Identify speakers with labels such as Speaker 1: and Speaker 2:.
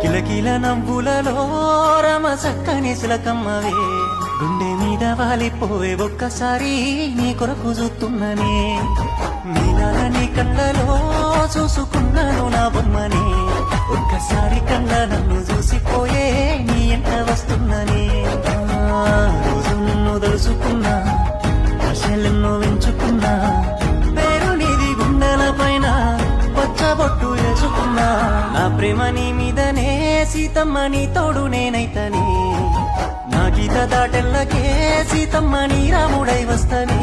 Speaker 1: కిలకిల నవ్వులలో రమ చక్కని శిలకమ్మవే గుండె మీద వాలిపోవే ఒక్కసారి నీ కొరకు చూస్తున్ననే నీలాలని కళ్ళలో చూసుకున్నాను నా బొమ్మని ఒక్కసారి కళ్ళ నన్ను చూసిపోయే నీ ఎంట వస్తున్ననే రోజు నిన్ను తలుసుకున్నా ఆశలెన్నో పెంచుకున్నా పేరు నీది గుండెల పైన పచ్చబొట్టు వేసుకున్నా నా ప్రేమ నీ మీదనే సీతమ్మ నీ తోడు నేనైతనే నా గీత దాటెల్లకే సీతమ్మ నీ రాముడై వస్తనే